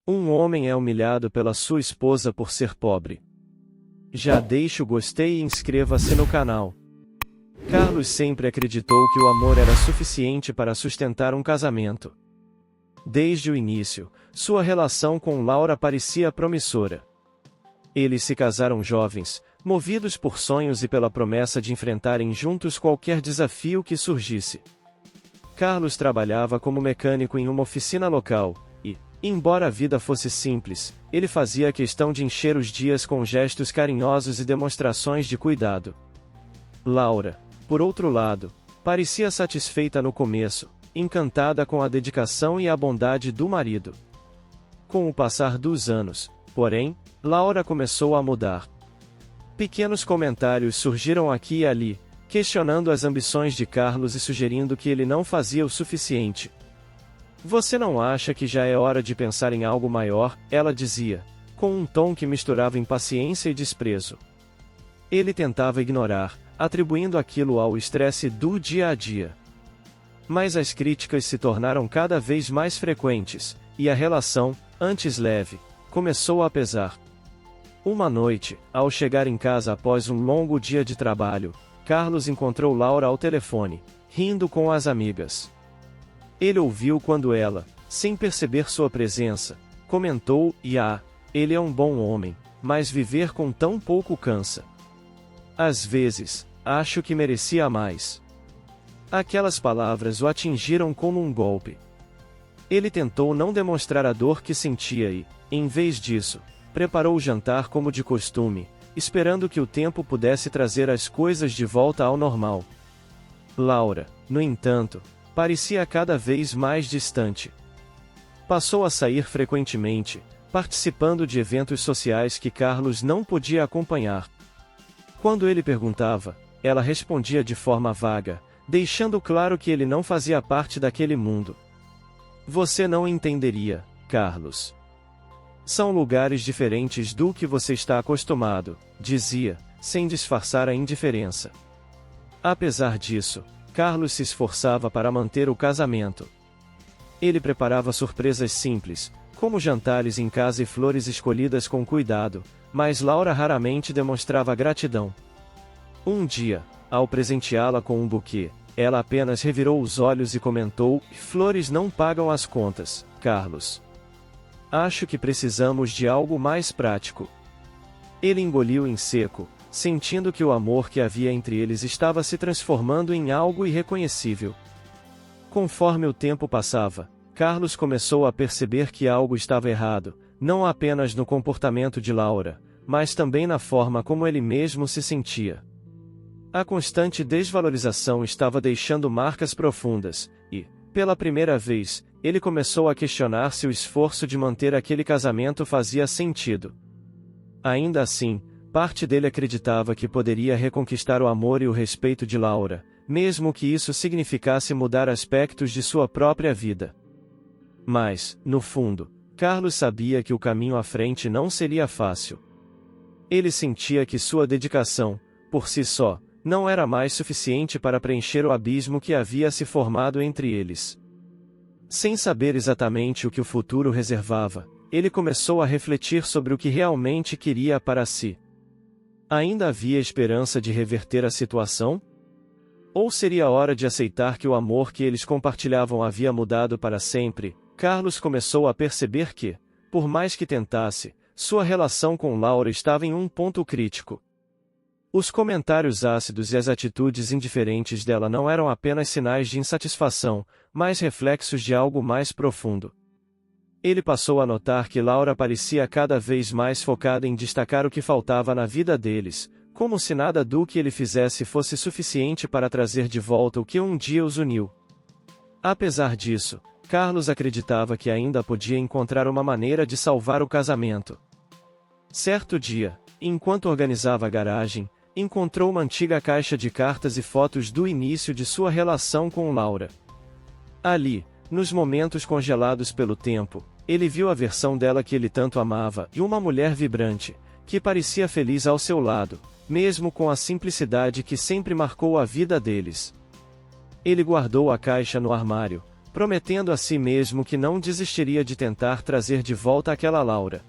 Um homem é humilhado pela sua esposa por ser pobre. Já deixe o gostei e inscreva-se no canal. Carlos sempre acreditou que o amor era suficiente para sustentar um casamento. Desde o início, sua relação com Laura parecia promissora. Eles se casaram jovens, movidos por sonhos e pela promessa de enfrentarem juntos qualquer desafio que surgisse. Carlos trabalhava como mecânico em uma oficina local, e, embora a vida fosse simples, ele fazia questão de encher os dias com gestos carinhosos e demonstrações de cuidado. Laura, por outro lado, parecia satisfeita no começo, encantada com a dedicação e a bondade do marido. Com o passar dos anos, porém, Laura começou a mudar. Pequenos comentários surgiram aqui e ali, questionando as ambições de Carlos e sugerindo que ele não fazia o suficiente. "Você não acha que já é hora de pensar em algo maior?", ela dizia, com um tom que misturava impaciência e desprezo. Ele tentava ignorar, atribuindo aquilo ao estresse do dia a dia. Mas as críticas se tornaram cada vez mais frequentes, e a relação, antes leve, começou a pesar. Uma noite, ao chegar em casa após um longo dia de trabalho, Carlos encontrou Laura ao telefone, rindo com as amigas. Ele ouviu quando ela, sem perceber sua presença, comentou: ele é um bom homem, mas viver com tão pouco cansa. Às vezes, acho que merecia mais." Aquelas palavras o atingiram como um golpe. Ele tentou não demonstrar a dor que sentia e, em vez disso, preparou o jantar como de costume, esperando que o tempo pudesse trazer as coisas de volta ao normal. Laura, no entanto, parecia cada vez mais distante. Passou a sair frequentemente, participando de eventos sociais que Carlos não podia acompanhar. Quando ele perguntava, ela respondia de forma vaga, deixando claro que ele não fazia parte daquele mundo. "Você não entenderia, Carlos. São lugares diferentes do que você está acostumado", dizia, sem disfarçar a indiferença. Apesar disso, Carlos se esforçava para manter o casamento. Ele preparava surpresas simples, como jantares em casa e flores escolhidas com cuidado, mas Laura raramente demonstrava gratidão. Um dia, ao presenteá-la com um buquê, ela apenas revirou os olhos e comentou: "Flores não pagam as contas, Carlos. Acho que precisamos de algo mais prático." Ele engoliu em seco, sentindo que o amor que havia entre eles estava se transformando em algo irreconhecível. Conforme o tempo passava, Carlos começou a perceber que algo estava errado, não apenas no comportamento de Laura, mas também na forma como ele mesmo se sentia. A constante desvalorização estava deixando marcas profundas, e, pela primeira vez, ele começou a questionar se o esforço de manter aquele casamento fazia sentido. Ainda assim, parte dele acreditava que poderia reconquistar o amor e o respeito de Laura, mesmo que isso significasse mudar aspectos de sua própria vida. Mas, no fundo, Carlos sabia que o caminho à frente não seria fácil. Ele sentia que sua dedicação, por si só, não era mais suficiente para preencher o abismo que havia se formado entre eles. Sem saber exatamente o que o futuro reservava, ele começou a refletir sobre o que realmente queria para si. Ainda havia esperança de reverter a situação? Ou seria hora de aceitar que o amor que eles compartilhavam havia mudado para sempre? Carlos começou a perceber que, por mais que tentasse, sua relação com Laura estava em um ponto crítico. Os comentários ácidos e as atitudes indiferentes dela não eram apenas sinais de insatisfação, mas reflexos de algo mais profundo. Ele passou a notar que Laura parecia cada vez mais focada em destacar o que faltava na vida deles, como se nada do que ele fizesse fosse suficiente para trazer de volta o que um dia os uniu. Apesar disso, Carlos acreditava que ainda podia encontrar uma maneira de salvar o casamento. Certo dia, enquanto organizava a garagem, encontrou uma antiga caixa de cartas e fotos do início de sua relação com Laura. Ali, nos momentos congelados pelo tempo, ele viu a versão dela que ele tanto amava e uma mulher vibrante, que parecia feliz ao seu lado, mesmo com a simplicidade que sempre marcou a vida deles. Ele guardou a caixa no armário, prometendo a si mesmo que não desistiria de tentar trazer de volta aquela Laura.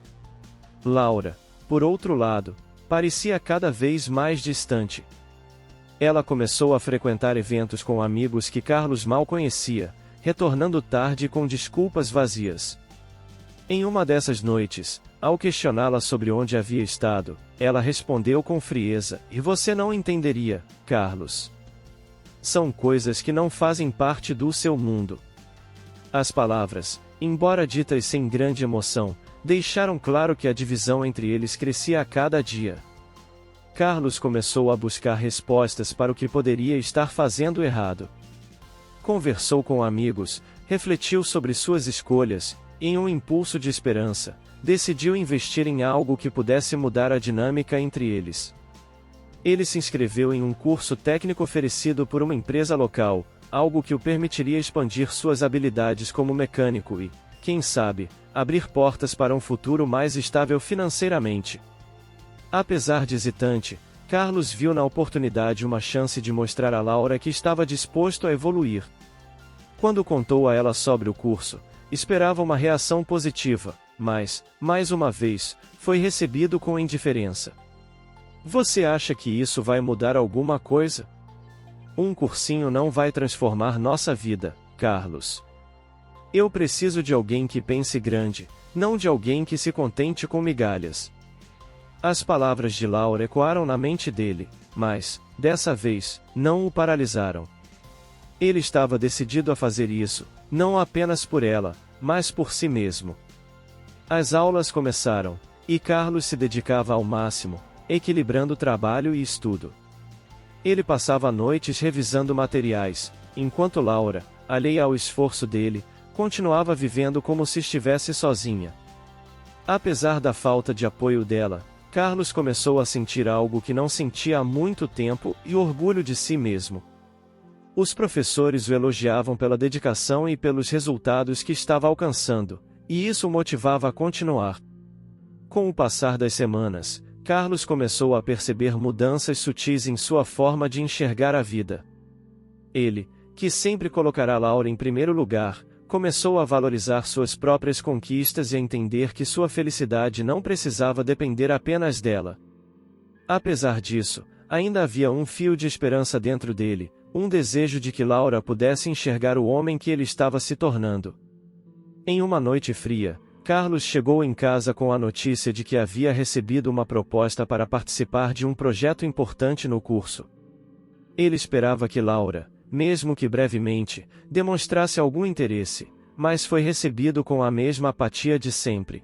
Laura, por outro lado, parecia cada vez mais distante. Ela começou a frequentar eventos com amigos que Carlos mal conhecia, retornando tarde com desculpas vazias. Em uma dessas noites, ao questioná-la sobre onde havia estado, ela respondeu com frieza: "E você não entenderia, Carlos. São coisas que não fazem parte do seu mundo." As palavras, embora ditas sem grande emoção, deixaram claro que a divisão entre eles crescia a cada dia. Carlos começou a buscar respostas para o que poderia estar fazendo errado. Conversou com amigos, refletiu sobre suas escolhas, e em um impulso de esperança, decidiu investir em algo que pudesse mudar a dinâmica entre eles. Ele se inscreveu em um curso técnico oferecido por uma empresa local, algo que o permitiria expandir suas habilidades como mecânico e, quem sabe, abrir portas para um futuro mais estável financeiramente. Apesar de hesitante, Carlos viu na oportunidade uma chance de mostrar a Laura que estava disposto a evoluir. Quando contou a ela sobre o curso, esperava uma reação positiva, mas, mais uma vez, foi recebido com indiferença. "Você acha que isso vai mudar alguma coisa? Um cursinho não vai transformar nossa vida, Carlos. Eu preciso de alguém que pense grande, não de alguém que se contente com migalhas." As palavras de Laura ecoaram na mente dele, mas, dessa vez, não o paralisaram. Ele estava decidido a fazer isso, não apenas por ela, mas por si mesmo. As aulas começaram, e Carlos se dedicava ao máximo, equilibrando trabalho e estudo. Ele passava noites revisando materiais, enquanto Laura, alheia ao esforço dele, continuava vivendo como se estivesse sozinha. Apesar da falta de apoio dela, Carlos começou a sentir algo que não sentia há muito tempo, e orgulho de si mesmo. Os professores o elogiavam pela dedicação e pelos resultados que estava alcançando, e isso o motivava a continuar. Com o passar das semanas, Carlos começou a perceber mudanças sutis em sua forma de enxergar a vida. Ele, que sempre colocará Laura em primeiro lugar, começou a valorizar suas próprias conquistas e a entender que sua felicidade não precisava depender apenas dela. Apesar disso, ainda havia um fio de esperança dentro dele, um desejo de que Laura pudesse enxergar o homem que ele estava se tornando. Em uma noite fria, Carlos chegou em casa com a notícia de que havia recebido uma proposta para participar de um projeto importante no curso. Ele esperava que Laura, mesmo que brevemente, demonstrasse algum interesse, mas foi recebido com a mesma apatia de sempre.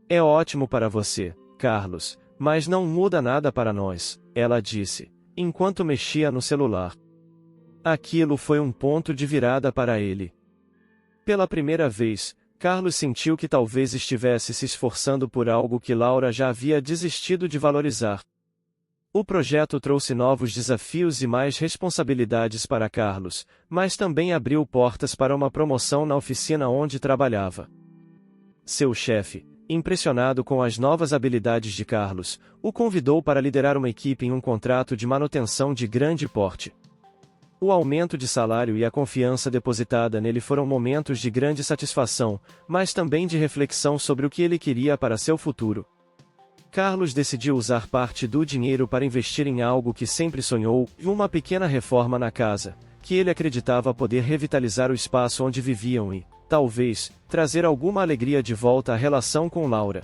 "É ótimo para você, Carlos, mas não muda nada para nós", ela disse, enquanto mexia no celular. Aquilo foi um ponto de virada para ele. Pela primeira vez, Carlos sentiu que talvez estivesse se esforçando por algo que Laura já havia desistido de valorizar. O projeto trouxe novos desafios e mais responsabilidades para Carlos, mas também abriu portas para uma promoção na oficina onde trabalhava. Seu chefe, impressionado com as novas habilidades de Carlos, o convidou para liderar uma equipe em um contrato de manutenção de grande porte. O aumento de salário e a confiança depositada nele foram momentos de grande satisfação, mas também de reflexão sobre o que ele queria para seu futuro. Carlos decidiu usar parte do dinheiro para investir em algo que sempre sonhou, uma pequena reforma na casa, que ele acreditava poder revitalizar o espaço onde viviam e, talvez, trazer alguma alegria de volta à relação com Laura.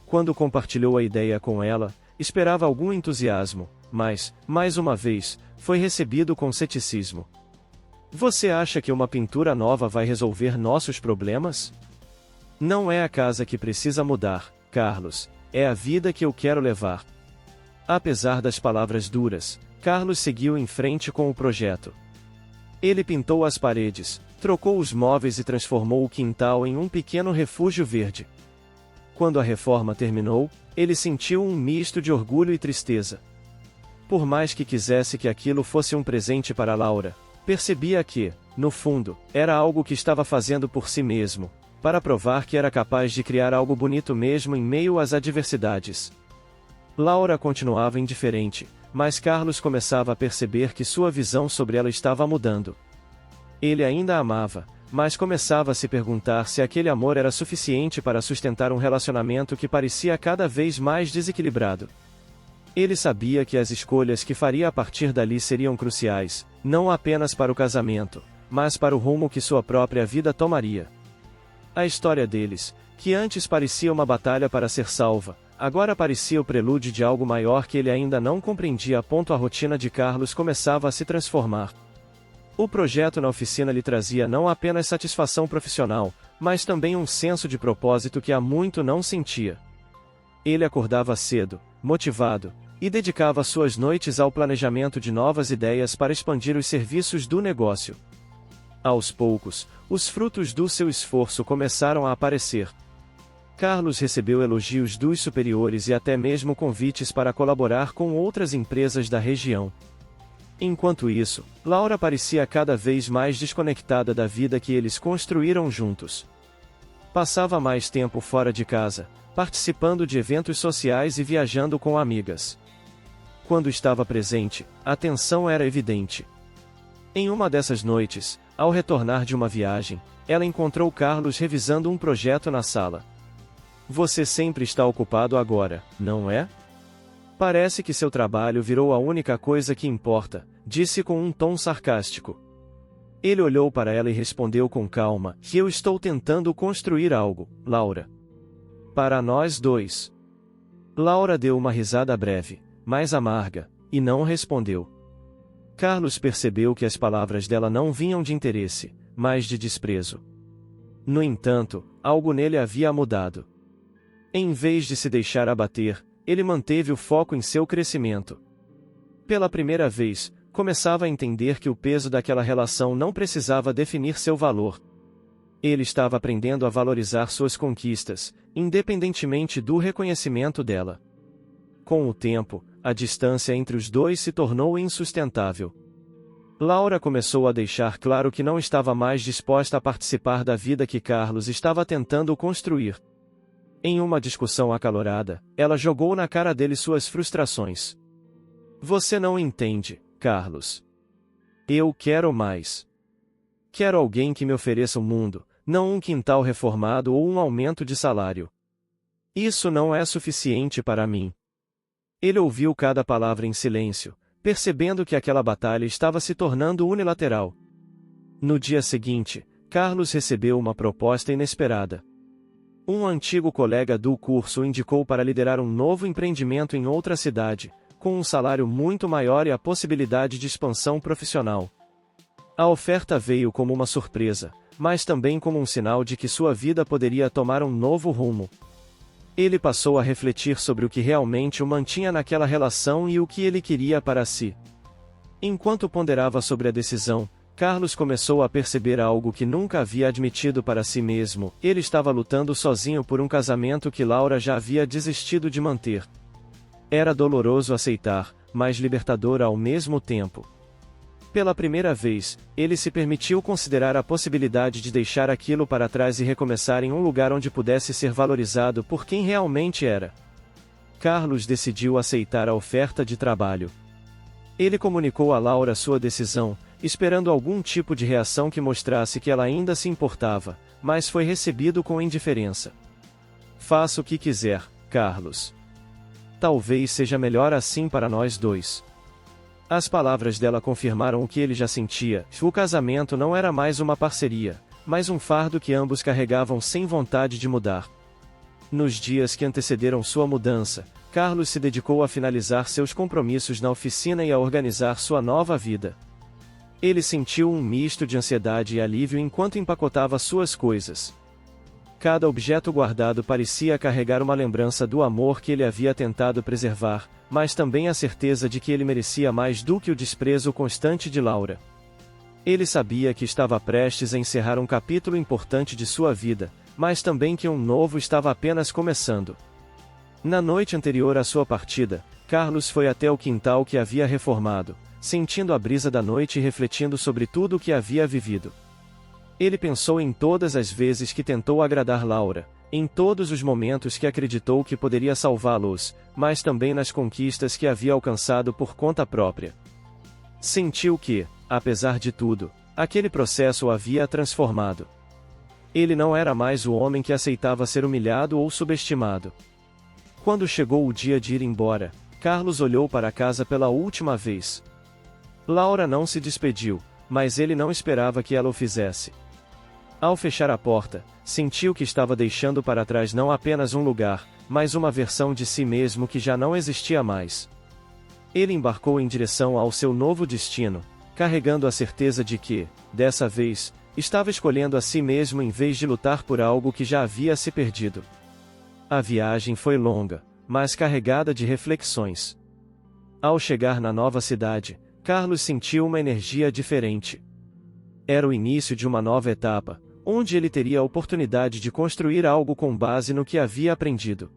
Quando compartilhou a ideia com ela, esperava algum entusiasmo, mas, mais uma vez, foi recebido com ceticismo. "Você acha que uma pintura nova vai resolver nossos problemas? Não é a casa que precisa mudar, Carlos. É a vida que eu quero levar." Apesar das palavras duras, Carlos seguiu em frente com o projeto. Ele pintou as paredes, trocou os móveis e transformou o quintal em um pequeno refúgio verde. Quando a reforma terminou, ele sentiu um misto de orgulho e tristeza. Por mais que quisesse que aquilo fosse um presente para Laura, percebia que, no fundo, era algo que estava fazendo por si mesmo, para provar que era capaz de criar algo bonito mesmo em meio às adversidades. Laura continuava indiferente, mas Carlos começava a perceber que sua visão sobre ela estava mudando. Ele ainda a amava, mas começava a se perguntar se aquele amor era suficiente para sustentar um relacionamento que parecia cada vez mais desequilibrado. Ele sabia que as escolhas que faria a partir dali seriam cruciais, não apenas para o casamento, mas para o rumo que sua própria vida tomaria. A história deles, que antes parecia uma batalha para ser salva, agora parecia o prelúdio de algo maior que ele ainda não compreendia. A rotina de Carlos começava a se transformar. O projeto na oficina lhe trazia não apenas satisfação profissional, mas também um senso de propósito que há muito não sentia. Ele acordava cedo, motivado, e dedicava suas noites ao planejamento de novas ideias para expandir os serviços do negócio. Aos poucos, os frutos do seu esforço começaram a aparecer. Carlos recebeu elogios dos superiores e até mesmo convites para colaborar com outras empresas da região. Enquanto isso, Laura parecia cada vez mais desconectada da vida que eles construíram juntos. Passava mais tempo fora de casa, participando de eventos sociais e viajando com amigas. Quando estava presente, a tensão era evidente. Em uma dessas noites, ao retornar de uma viagem, ela encontrou Carlos revisando um projeto na sala. "Você sempre está ocupado agora, não é? Parece que seu trabalho virou a única coisa que importa", disse com um tom sarcástico. Ele olhou para ela e respondeu com calma: "Que eu estou tentando construir algo, Laura. Para nós dois." Laura deu uma risada breve, mais amarga, e não respondeu. Carlos percebeu que as palavras dela não vinham de interesse, mas de desprezo. No entanto, algo nele havia mudado. Em vez de se deixar abater, ele manteve o foco em seu crescimento. Pela primeira vez, começava a entender que o peso daquela relação não precisava definir seu valor. Ele estava aprendendo a valorizar suas conquistas, independentemente do reconhecimento dela. Com o tempo, a distância entre os dois se tornou insustentável. Laura começou a deixar claro que não estava mais disposta a participar da vida que Carlos estava tentando construir. Em uma discussão acalorada, ela jogou na cara dele suas frustrações. "Você não entende, Carlos. Eu quero mais. Quero alguém que me ofereça o mundo, não um quintal reformado ou um aumento de salário. Isso não é suficiente para mim." Ele ouviu cada palavra em silêncio, percebendo que aquela batalha estava se tornando unilateral. No dia seguinte, Carlos recebeu uma proposta inesperada. Um antigo colega do curso o indicou para liderar um novo empreendimento em outra cidade, com um salário muito maior e a possibilidade de expansão profissional. A oferta veio como uma surpresa, mas também como um sinal de que sua vida poderia tomar um novo rumo. Ele passou a refletir sobre o que realmente o mantinha naquela relação e o que ele queria para si. Enquanto ponderava sobre a decisão, Carlos começou a perceber algo que nunca havia admitido para si mesmo: ele estava lutando sozinho por um casamento que Laura já havia desistido de manter. Era doloroso aceitar, mas libertador ao mesmo tempo. Pela primeira vez, ele se permitiu considerar a possibilidade de deixar aquilo para trás e recomeçar em um lugar onde pudesse ser valorizado por quem realmente era. Carlos decidiu aceitar a oferta de trabalho. Ele comunicou a Laura sua decisão, esperando algum tipo de reação que mostrasse que ela ainda se importava, mas foi recebido com indiferença. "Faça o que quiser, Carlos. Talvez seja melhor assim para nós dois." As palavras dela confirmaram o que ele já sentia: o casamento não era mais uma parceria, mas um fardo que ambos carregavam sem vontade de mudar. Nos dias que antecederam sua mudança, Carlos se dedicou a finalizar seus compromissos na oficina e a organizar sua nova vida. Ele sentiu um misto de ansiedade e alívio enquanto empacotava suas coisas. Cada objeto guardado parecia carregar uma lembrança do amor que ele havia tentado preservar, mas também a certeza de que ele merecia mais do que o desprezo constante de Laura. Ele sabia que estava prestes a encerrar um capítulo importante de sua vida, mas também que um novo estava apenas começando. Na noite anterior à sua partida, Carlos foi até o quintal que havia reformado, sentindo a brisa da noite e refletindo sobre tudo o que havia vivido. Ele pensou em todas as vezes que tentou agradar Laura, em todos os momentos que acreditou que poderia salvá-los, mas também nas conquistas que havia alcançado por conta própria. Sentiu que, apesar de tudo, Aquele processo o havia transformado. Ele não era mais o homem que aceitava ser humilhado ou subestimado. Quando chegou o dia de ir embora, Carlos olhou para casa pela última vez. Laura não se despediu, mas ele não esperava que ela o fizesse. Ao fechar a porta, sentiu que estava deixando para trás não apenas um lugar, mas uma versão de si mesmo que já não existia mais. Ele embarcou em direção ao seu novo destino, carregando a certeza de que, dessa vez, estava escolhendo a si mesmo em vez de lutar por algo que já havia se perdido. A viagem foi longa, mas carregada de reflexões. Ao chegar na nova cidade, Carlos sentiu uma energia diferente. Era o início de uma nova etapa, onde ele teria a oportunidade de construir algo com base no que havia aprendido.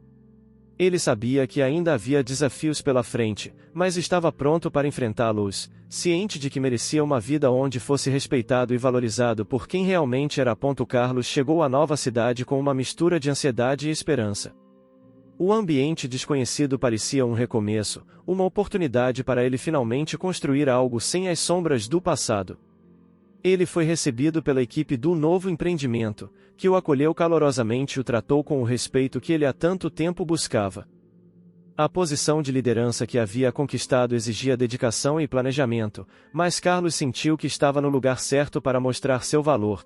Ele sabia que ainda havia desafios pela frente, mas estava pronto para enfrentá-los, ciente de que merecia uma vida onde fosse respeitado e valorizado por quem realmente era. Carlos chegou à nova cidade com uma mistura de ansiedade e esperança. O ambiente desconhecido parecia um recomeço, uma oportunidade para ele finalmente construir algo sem as sombras do passado. Ele foi recebido pela equipe do novo empreendimento, que o acolheu calorosamente e o tratou com o respeito que ele há tanto tempo buscava. A posição de liderança que havia conquistado exigia dedicação e planejamento, mas Carlos sentiu que estava no lugar certo para mostrar seu valor.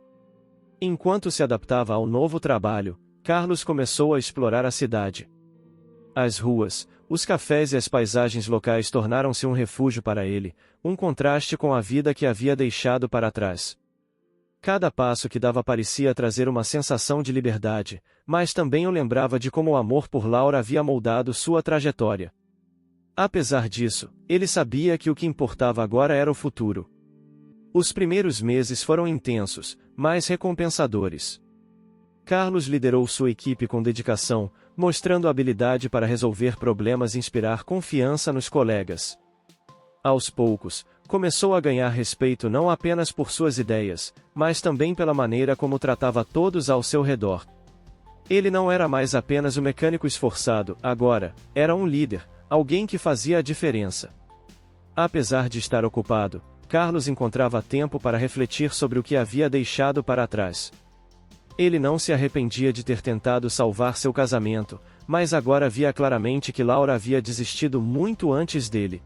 Enquanto se adaptava ao novo trabalho, Carlos começou a explorar a cidade. As ruas, os cafés e as paisagens locais tornaram-se um refúgio para ele, um contraste com a vida que havia deixado para trás. Cada passo que dava parecia trazer uma sensação de liberdade, mas também o lembrava de como o amor por Laura havia moldado sua trajetória. Apesar disso, ele sabia que o que importava agora era o futuro. Os primeiros meses foram intensos, mas recompensadores. Carlos liderou sua equipe com dedicação, mostrando habilidade para resolver problemas e inspirar confiança nos colegas. Aos poucos, começou a ganhar respeito não apenas por suas ideias, mas também pela maneira como tratava todos ao seu redor. Ele não era mais apenas um mecânico esforçado, agora, era um líder, alguém que fazia a diferença. Apesar de estar ocupado, Carlos encontrava tempo para refletir sobre o que havia deixado para trás. Ele não se arrependia de ter tentado salvar seu casamento, mas agora via claramente que Laura havia desistido muito antes dele.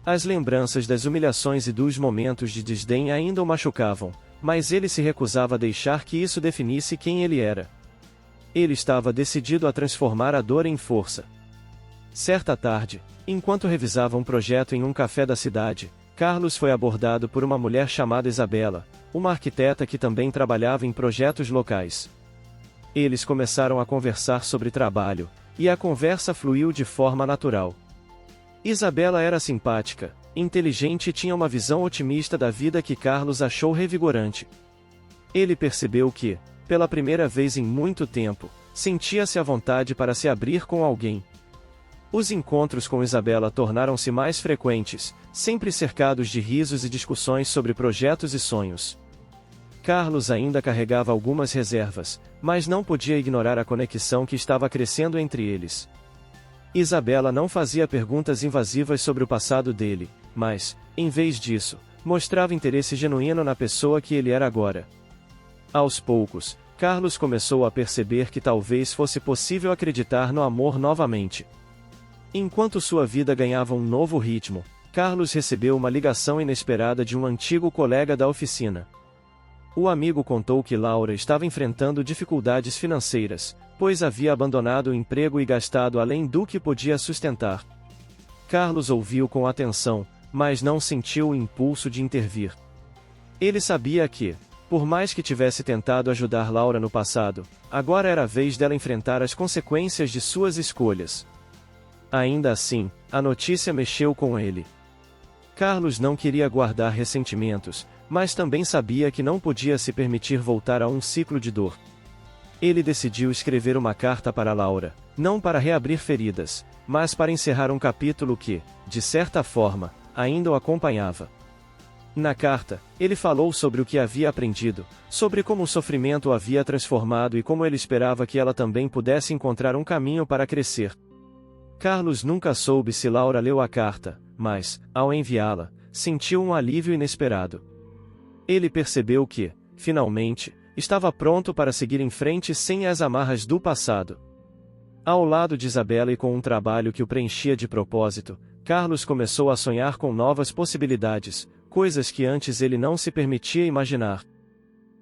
As lembranças das humilhações e dos momentos de desdém ainda o machucavam, mas ele se recusava a deixar que isso definisse quem ele era. Ele estava decidido a transformar a dor em força. Certa tarde, enquanto revisava um projeto em um café da cidade, Carlos foi abordado por uma mulher chamada Isabela, uma arquiteta que também trabalhava em projetos locais. Eles começaram a conversar sobre trabalho, e a conversa fluiu de forma natural. Isabela era simpática, inteligente e tinha uma visão otimista da vida que Carlos achou revigorante. Ele percebeu que, pela primeira vez em muito tempo, sentia-se à vontade para se abrir com alguém. Os encontros com Isabela tornaram-se mais frequentes, sempre cercados de risos e discussões sobre projetos e sonhos. Carlos ainda carregava algumas reservas, mas não podia ignorar a conexão que estava crescendo entre eles. Isabela não fazia perguntas invasivas sobre o passado dele, mas, em vez disso, mostrava interesse genuíno na pessoa que ele era agora. Aos poucos, Carlos começou a perceber que talvez fosse possível acreditar no amor novamente. Enquanto sua vida ganhava um novo ritmo, Carlos recebeu uma ligação inesperada de um antigo colega da oficina. O amigo contou que Laura estava enfrentando dificuldades financeiras, pois havia abandonado o emprego e gastado além do que podia sustentar. Carlos ouviu com atenção, mas não sentiu o impulso de intervir. Ele sabia que, por mais que tivesse tentado ajudar Laura no passado, agora era a vez dela enfrentar as consequências de suas escolhas. Ainda assim, a notícia mexeu com ele. Carlos não queria guardar ressentimentos, mas também sabia que não podia se permitir voltar a um ciclo de dor. Ele decidiu escrever uma carta para Laura, não para reabrir feridas, mas para encerrar um capítulo que, de certa forma, ainda o acompanhava. Na carta, ele falou sobre o que havia aprendido, sobre como o sofrimento o havia transformado e como ele esperava que ela também pudesse encontrar um caminho para crescer. Carlos nunca soube se Laura leu a carta, mas, ao enviá-la, sentiu um alívio inesperado. Ele percebeu que, finalmente, estava pronto para seguir em frente sem as amarras do passado. Ao lado de Isabela e com um trabalho que o preenchia de propósito, Carlos começou a sonhar com novas possibilidades, coisas que antes ele não se permitia imaginar.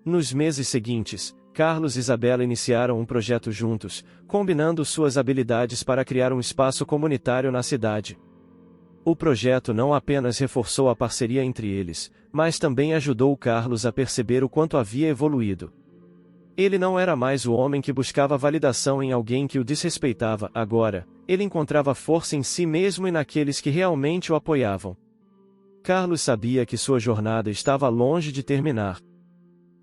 Nos meses seguintes, Carlos e Isabela iniciaram um projeto juntos, combinando suas habilidades para criar um espaço comunitário na cidade. O projeto não apenas reforçou a parceria entre eles, mas também ajudou Carlos a perceber o quanto havia evoluído. Ele não era mais o homem que buscava validação em alguém que o desrespeitava. Agora, ele encontrava força em si mesmo e naqueles que realmente o apoiavam. Carlos sabia que sua jornada estava longe de terminar.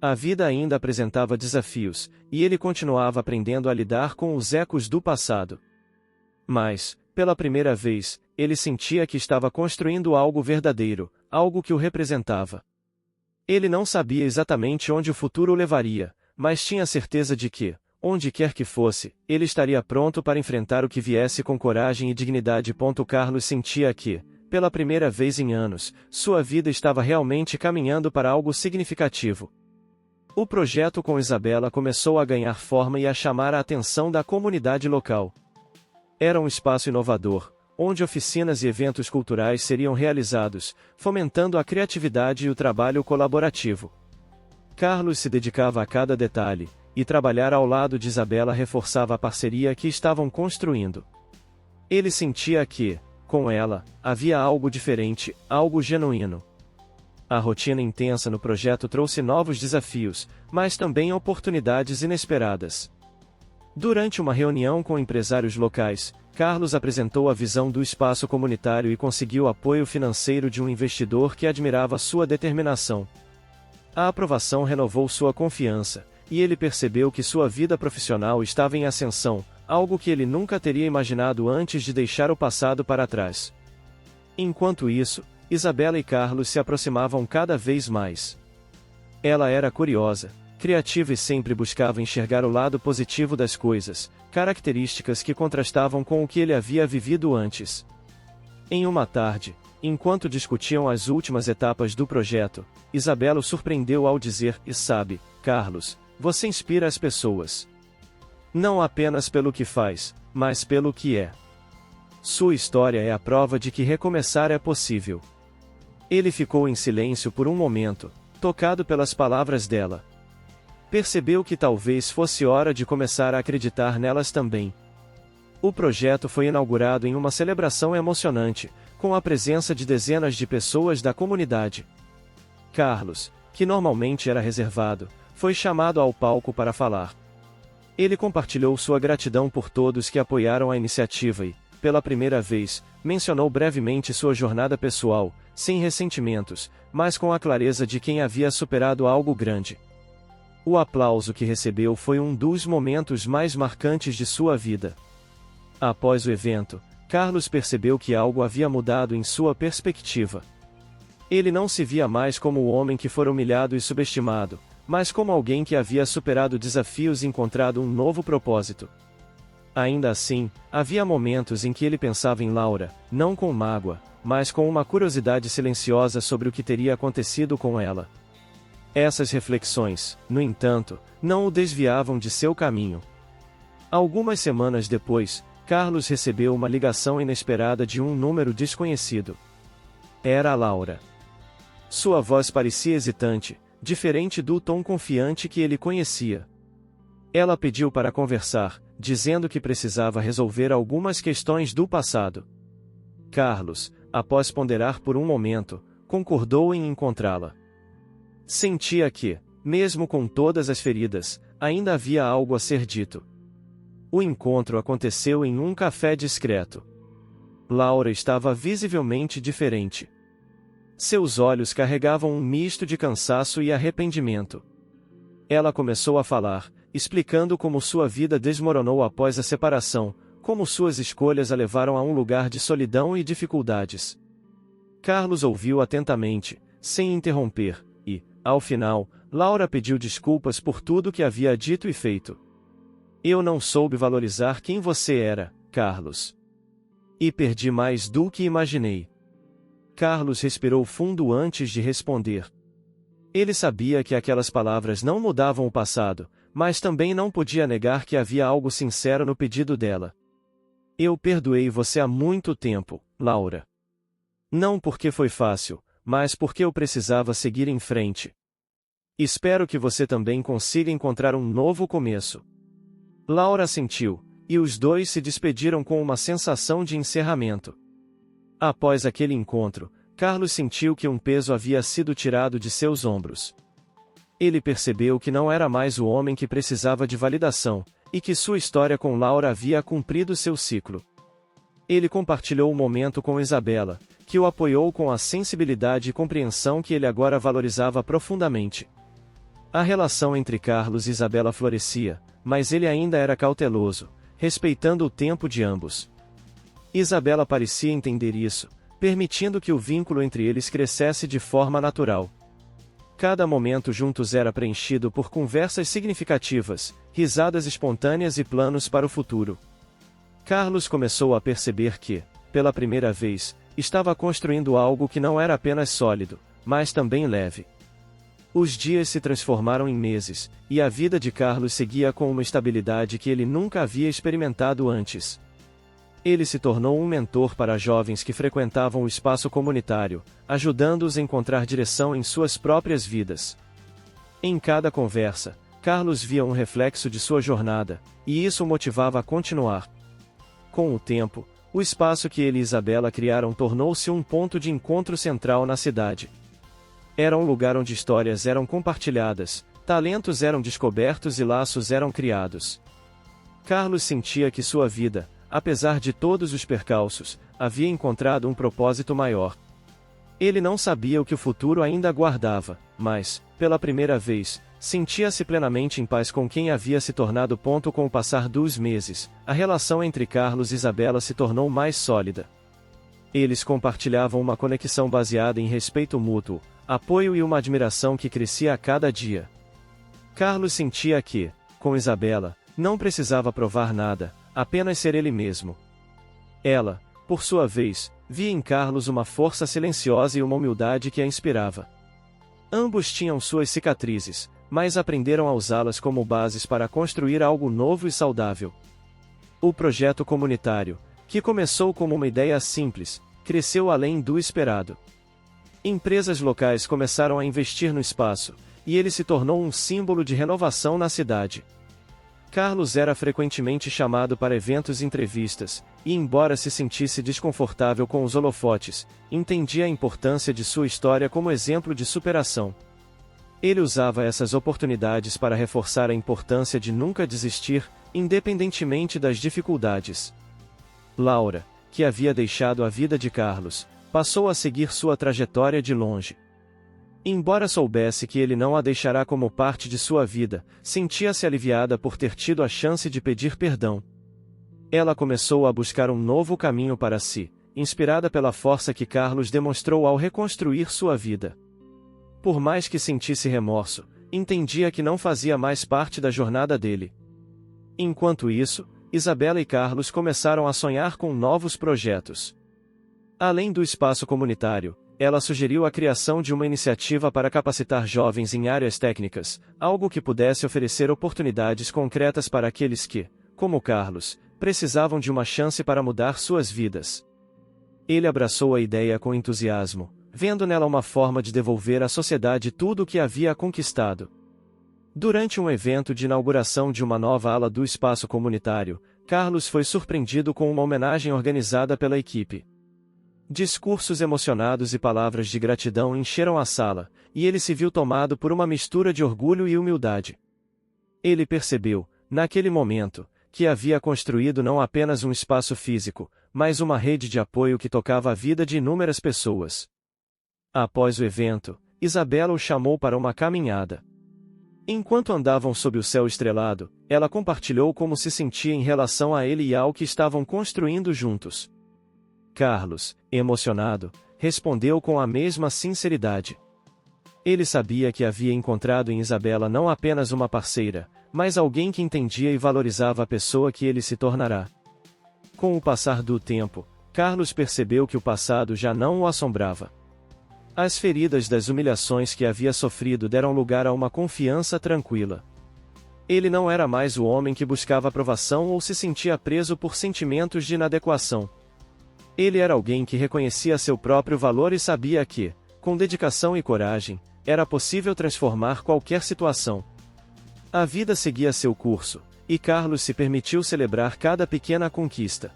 A vida ainda apresentava desafios, e ele continuava aprendendo a lidar com os ecos do passado. Mas, pela primeira vez, ele sentia que estava construindo algo verdadeiro, algo que o representava. Ele não sabia exatamente onde o futuro o levaria, mas tinha certeza de que, onde quer que fosse, ele estaria pronto para enfrentar o que viesse com coragem e dignidade. Carlos sentia que, pela primeira vez em anos, sua vida estava realmente caminhando para algo significativo. O projeto com Isabela começou a ganhar forma e a chamar a atenção da comunidade local. Era um espaço inovador, onde oficinas e eventos culturais seriam realizados, fomentando a criatividade e o trabalho colaborativo. Carlos se dedicava a cada detalhe, e trabalhar ao lado de Isabela reforçava a parceria que estavam construindo. Ele sentia que, com ela, havia algo diferente, algo genuíno. A rotina intensa no projeto trouxe novos desafios, mas também oportunidades inesperadas. Durante uma reunião com empresários locais, Carlos apresentou a visão do espaço comunitário e conseguiu apoio financeiro de um investidor que admirava sua determinação. A aprovação renovou sua confiança, e ele percebeu que sua vida profissional estava em ascensão, algo que ele nunca teria imaginado antes de deixar o passado para trás. Enquanto isso, Isabela e Carlos se aproximavam cada vez mais. Ela era curiosa, criativa e sempre buscava enxergar o lado positivo das coisas, características que contrastavam com o que ele havia vivido antes. Em uma tarde, enquanto discutiam as últimas etapas do projeto, Isabela o surpreendeu ao dizer: "E sabe, Carlos, você inspira as pessoas. Não apenas pelo que faz, mas pelo que é. Sua história é a prova de que recomeçar é possível." Ele ficou em silêncio por um momento, tocado pelas palavras dela. Percebeu que talvez fosse hora de começar a acreditar nelas também. O projeto foi inaugurado em uma celebração emocionante, com a presença de dezenas de pessoas da comunidade. Carlos, que normalmente era reservado, foi chamado ao palco para falar. Ele compartilhou sua gratidão por todos que apoiaram a iniciativa e, pela primeira vez, mencionou brevemente sua jornada pessoal, sem ressentimentos, mas com a clareza de quem havia superado algo grande. O aplauso que recebeu foi um dos momentos mais marcantes de sua vida. Após o evento, Carlos percebeu que algo havia mudado em sua perspectiva. Ele não se via mais como o homem que fora humilhado e subestimado, mas como alguém que havia superado desafios e encontrado um novo propósito. Ainda assim, havia momentos em que ele pensava em Laura, não com mágoa, mas com uma curiosidade silenciosa sobre o que teria acontecido com ela. Essas reflexões, no entanto, não o desviavam de seu caminho. Algumas semanas depois, Carlos recebeu uma ligação inesperada de um número desconhecido. Era a Laura. Sua voz parecia hesitante, diferente do tom confiante que ele conhecia. Ela pediu para conversar, dizendo que precisava resolver algumas questões do passado. Carlos, após ponderar por um momento, concordou em encontrá-la. Sentia que, mesmo com todas as feridas, ainda havia algo a ser dito. O encontro aconteceu em um café discreto. Laura estava visivelmente diferente. Seus olhos carregavam um misto de cansaço e arrependimento. Ela começou a falar, explicando como sua vida desmoronou após a separação, como suas escolhas a levaram a um lugar de solidão e dificuldades. Carlos ouviu atentamente, sem interromper, e, ao final, Laura pediu desculpas por tudo que havia dito e feito. "Eu não soube valorizar quem você era, Carlos. E perdi mais do que imaginei." Carlos respirou fundo antes de responder. Ele sabia que aquelas palavras não mudavam o passado, mas também não podia negar que havia algo sincero no pedido dela. Eu perdoei você há muito tempo, Laura. Não porque foi fácil, mas porque eu precisava seguir em frente. Espero que você também consiga encontrar um novo começo. Laura assentiu, e os dois se despediram com uma sensação de encerramento. Após aquele encontro, Carlos sentiu que um peso havia sido tirado de seus ombros. Ele percebeu que não era mais o homem que precisava de validação, e que sua história com Laura havia cumprido seu ciclo. Ele compartilhou o momento com Isabela, que o apoiou com a sensibilidade e compreensão que ele agora valorizava profundamente. A relação entre Carlos e Isabela florescia, mas ele ainda era cauteloso, respeitando o tempo de ambos. Isabela parecia entender isso, permitindo que o vínculo entre eles crescesse de forma natural. Cada momento juntos era preenchido por conversas significativas, risadas espontâneas e planos para o futuro. Carlos começou a perceber que, pela primeira vez, estava construindo algo que não era apenas sólido, mas também leve. Os dias se transformaram em meses, e a vida de Carlos seguia com uma estabilidade que ele nunca havia experimentado antes. Ele se tornou um mentor para jovens que frequentavam o espaço comunitário, ajudando-os a encontrar direção em suas próprias vidas. Em cada conversa, Carlos via um reflexo de sua jornada, e isso o motivava a continuar. Com o tempo, o espaço que ele e Isabela criaram tornou-se um ponto de encontro central na cidade. Era um lugar onde histórias eram compartilhadas, talentos eram descobertos e laços eram criados. Carlos sentia que sua vida, apesar de todos os percalços, havia encontrado um propósito maior. Ele não sabia o que o futuro ainda aguardava, mas, pela primeira vez, sentia-se plenamente em paz com quem havia se tornado. Com o passar dos meses, a relação entre Carlos e Isabela se tornou mais sólida. Eles compartilhavam uma conexão baseada em respeito mútuo, apoio e uma admiração que crescia a cada dia. Carlos sentia que, com Isabela, não precisava provar nada, apenas ser ele mesmo. Ela, por sua vez, via em Carlos uma força silenciosa e uma humildade que a inspirava. Ambos tinham suas cicatrizes, mas aprenderam a usá-las como bases para construir algo novo e saudável. O projeto comunitário, que começou como uma ideia simples, cresceu além do esperado. Empresas locais começaram a investir no espaço, e ele se tornou um símbolo de renovação na cidade. Carlos era frequentemente chamado para eventos e entrevistas, e embora se sentisse desconfortável com os holofotes, entendia a importância de sua história como exemplo de superação. Ele usava essas oportunidades para reforçar a importância de nunca desistir, independentemente das dificuldades. Laura, que havia deixado a vida de Carlos, passou a seguir sua trajetória de longe. Embora soubesse que ele não a deixará como parte de sua vida, sentia-se aliviada por ter tido a chance de pedir perdão. Ela começou a buscar um novo caminho para si, inspirada pela força que Carlos demonstrou ao reconstruir sua vida. Por mais que sentisse remorso, entendia que não fazia mais parte da jornada dele. Enquanto isso, Isabela e Carlos começaram a sonhar com novos projetos. Além do espaço comunitário, ela sugeriu a criação de uma iniciativa para capacitar jovens em áreas técnicas, algo que pudesse oferecer oportunidades concretas para aqueles que, como Carlos, precisavam de uma chance para mudar suas vidas. Ele abraçou a ideia com entusiasmo, vendo nela uma forma de devolver à sociedade tudo o que havia conquistado. Durante um evento de inauguração de uma nova ala do espaço comunitário, Carlos foi surpreendido com uma homenagem organizada pela equipe. Discursos emocionados e palavras de gratidão encheram a sala, e ele se viu tomado por uma mistura de orgulho e humildade. Ele percebeu, naquele momento, que havia construído não apenas um espaço físico, mas uma rede de apoio que tocava a vida de inúmeras pessoas. Após o evento, Isabela o chamou para uma caminhada. Enquanto andavam sob o céu estrelado, ela compartilhou como se sentia em relação a ele e ao que estavam construindo juntos. Carlos, emocionado, respondeu com a mesma sinceridade. Ele sabia que havia encontrado em Isabela não apenas uma parceira, mas alguém que entendia e valorizava a pessoa que ele se tornará. Com o passar do tempo, Carlos percebeu que o passado já não o assombrava. As feridas das humilhações que havia sofrido deram lugar a uma confiança tranquila. Ele não era mais o homem que buscava aprovação ou se sentia preso por sentimentos de inadequação. Ele era alguém que reconhecia seu próprio valor e sabia que, com dedicação e coragem, era possível transformar qualquer situação. A vida seguia seu curso, e Carlos se permitiu celebrar cada pequena conquista.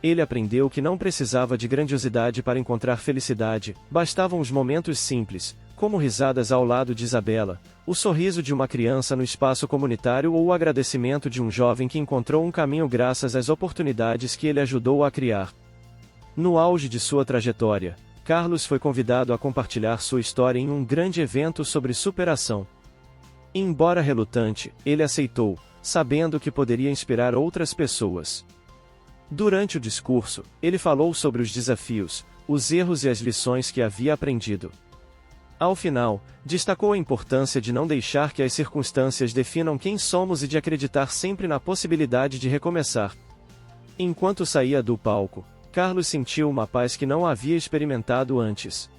Ele aprendeu que não precisava de grandiosidade para encontrar felicidade, bastavam os momentos simples, como risadas ao lado de Isabela, o sorriso de uma criança no espaço comunitário ou o agradecimento de um jovem que encontrou um caminho graças às oportunidades que ele ajudou a criar. No auge de sua trajetória, Carlos foi convidado a compartilhar sua história em um grande evento sobre superação. Embora relutante, ele aceitou, sabendo que poderia inspirar outras pessoas. Durante o discurso, ele falou sobre os desafios, os erros e as lições que havia aprendido. Ao final, destacou a importância de não deixar que as circunstâncias definam quem somos e de acreditar sempre na possibilidade de recomeçar. Enquanto saía do palco, Carlos sentiu uma paz que não havia experimentado antes.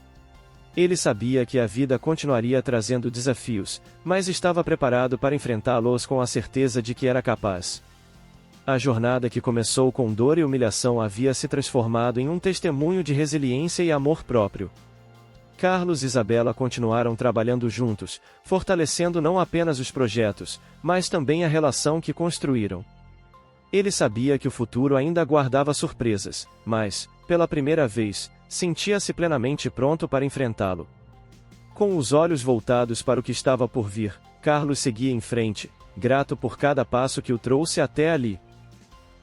Ele sabia que a vida continuaria trazendo desafios, mas estava preparado para enfrentá-los com a certeza de que era capaz. A jornada que começou com dor e humilhação havia se transformado em um testemunho de resiliência e amor próprio. Carlos e Isabela continuaram trabalhando juntos, fortalecendo não apenas os projetos, mas também a relação que construíram. Ele sabia que o futuro ainda guardava surpresas, mas, pela primeira vez, sentia-se plenamente pronto para enfrentá-lo. Com os olhos voltados para o que estava por vir, Carlos seguia em frente, grato por cada passo que o trouxe até ali.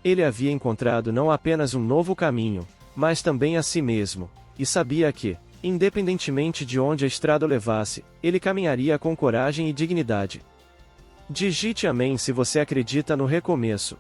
Ele havia encontrado não apenas um novo caminho, mas também a si mesmo, e sabia que, independentemente de onde a estrada o levasse, ele caminharia com coragem e dignidade. Digite amém se você acredita no recomeço.